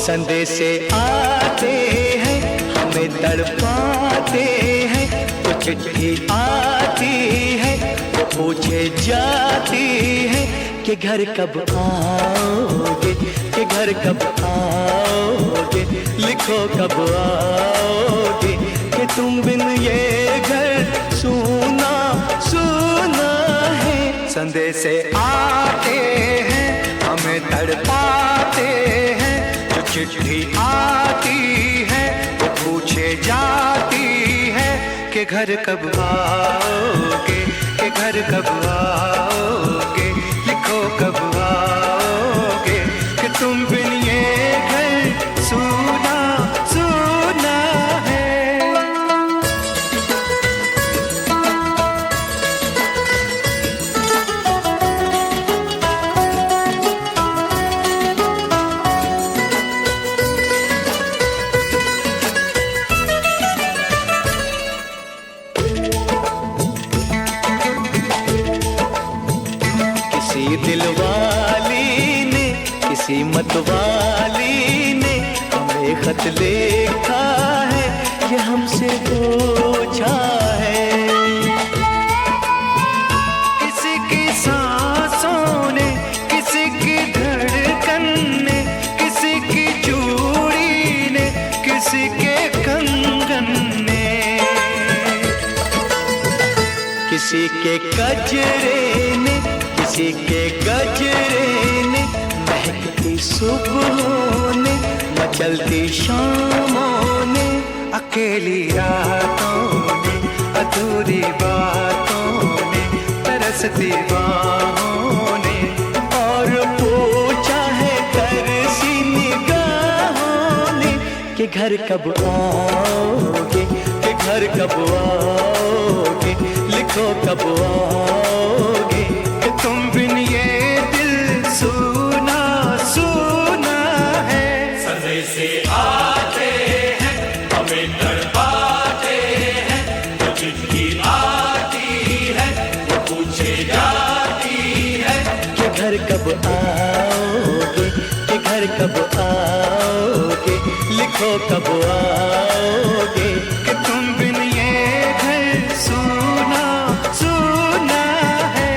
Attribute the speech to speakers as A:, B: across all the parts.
A: संदेशे आते हैं हमें तड़पाते हैं, तो चिट्ठी आती है वो पूछे जाती है कि घर कब आओगे, कि घर कब आओगे, लिखो कब आओगे, कि तुम बिन ये घर सूना सूना है। संदेशे आते हैं हमें तड़पाते हैं, चिट्ठी आती है वो पूछे जाती है कि घर कब आओगे, कि घर कब आओगे, लिखो कब आओगे, कि तुम बिन ये घर सूना सूना है। दिलवाली ने किसी मतवाली ने हमें खत लिखा है, ये हमसे पूछा है। किसी की सांसों ने, किसी की धड़कन ने, किसी की चूड़ी ने, किसी के कंगन ने, किसी के गजरे ने, किसी के गजरे ने, महकती सुबहों ने, मचलती शामों ने, अकेली रातों ने, अधूरी बातों ने, तरसती बाहों ने, और पूछा है तरसी निगाहों ने कि घर कब आओगे, कि घर कब आओगे, लिखो कब आओगे, तुम बिन ये दिल सूना सूना है।
B: संदेशे आते हैं हमें तड़पाते हैं, तो चिट्ठी आती है वो पूछे जाती है
A: कि घर कब आओगे, कि घर कब आओगे, लिखो कब आओगे, कि तुम बिन ये घर सूना सूना है।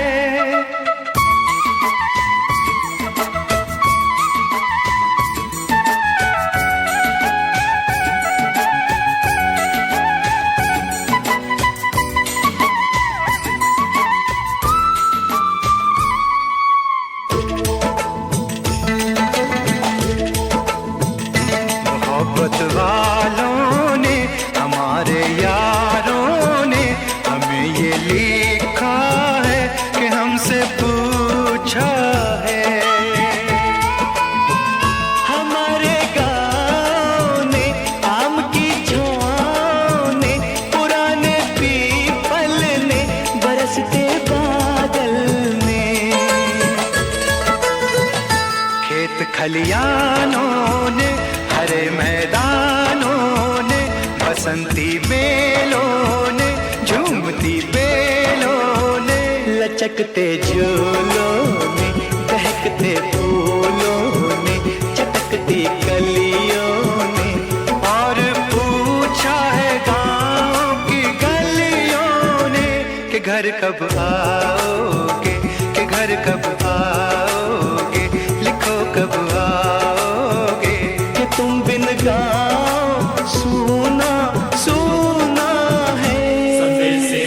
A: मोहब्बत वालों ने, हमारे यारों ने हमें ये लिखा है कि हमसे पूछा है। हमारे गाँव ने, आम की छाँव ने, पुराने पीपल ने, बरसते बादल ने, खेत खलियानों ने, हरे मैदानों ने, बसंती बेलों ने, झूमती बेलों ने, लचकते झूलों ने, दहकते फूलों ने, चटकती कलियों ने, और पूछा है गाँव की गलियों ने कि घर कब आओगे, कि घर कब आओगे, लिखो कब आओगे, कि तुम बिन गाँव सूना सूना है।
B: संदेशे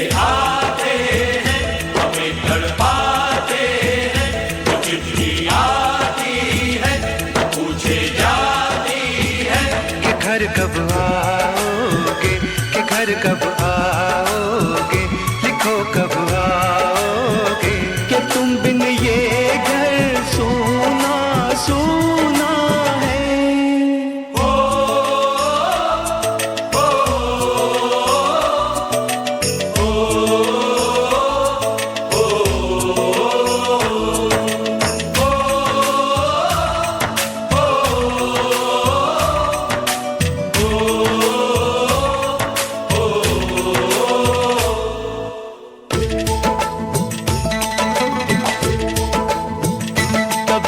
A: घर कब आओगे, लिखो कब आओगे।
C: कि तुम बिन ये घर सूना सूना है।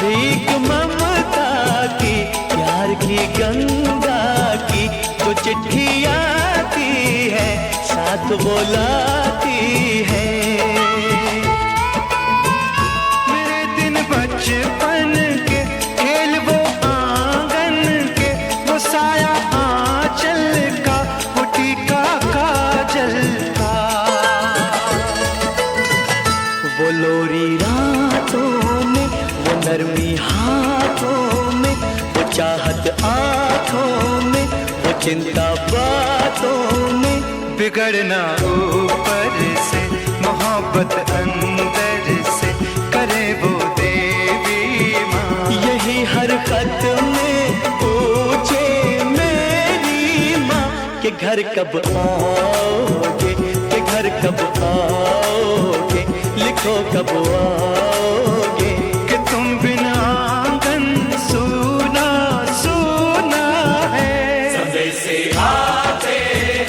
C: भीख ममता की, प्यार की गंगा की, जो चिट्ठी आती है साथ बुलाती है।
A: मेरे दिन बचपन के, खेल वो आंगन के, वो साया आंचल का, वो टीका काजल का।
C: वो लोरी रातों में, वो नरमी हाथों में, वो चाहत आंखों में, वो चिंता बातों में।
A: बिगड़ना ऊपर से, मोहब्बत अंदर से, करे वो देवी माँ।
C: यही हर खत में पूछे मेरी माँ कि घर कब आओगे, कि घर कब आओगे, लिखो कब आओगे।
A: कि तुम बिना आंगन सूना सूना है।
B: संदेशे आते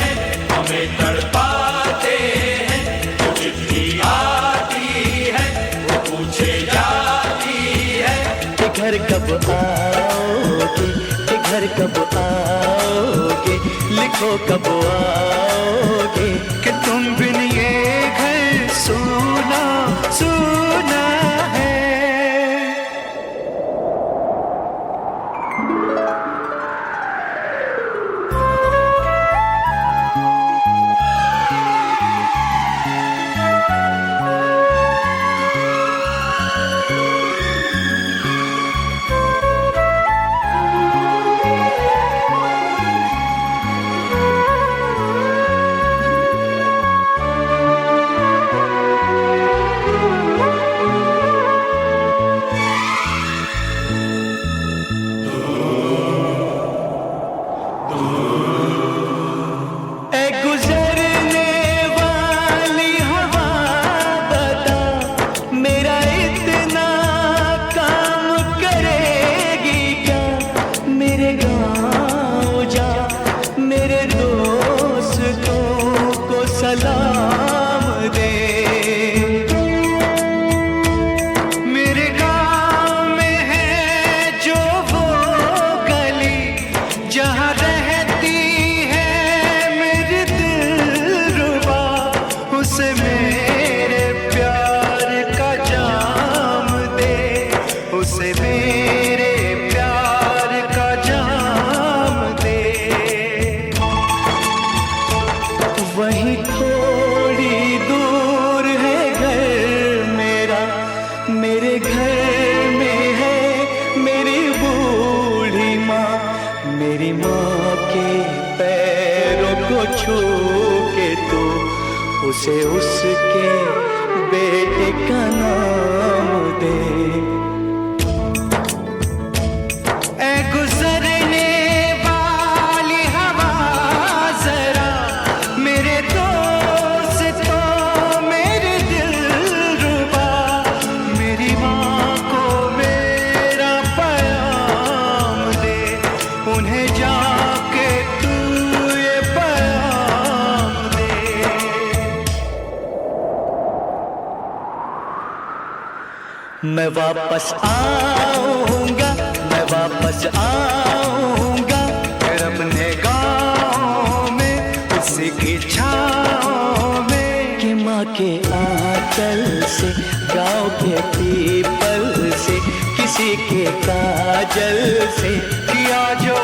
B: हैं, हमें तड़पाते हैं। जो चिट्ठी आती है, वो पूछे जाती है।
C: कि घर कब आओगे, कि घर कब आओगे, लिखो कब आओगे।
A: कि तुम बिन ये घर सूना सूना है।
C: सलाम दे।
A: मेरे गाँव में है जो वो गली, जहाँ रहती है मेरी दिलरुबा, उसे मेरे प्यार का जाम दे, उसे मेरे प्यार का जाम दे।
C: वहीं थोड़ी दूर है घर मेरा, मेरे घर में है मेरी बूढ़ी माँ। मेरी माँ के पैरों को छू के तो उसे उसके बेटे का नाम दे।
A: ऐ गुजरने वाली हवा जरा, मेरे दोस्तों मेरे दिलरुबा, मेरी माँ को मेरा पैगाम दे, उन्हें जाके तू ये पैगाम दे।
C: मैं वापस आऊंगा, मैं वापस आऊंगा,
A: फिर अपने गाँव में उसी की छाँव में।
C: कि माँ के आंचल से, गाँव के पीपल से, किसी के काजल से
A: किया जो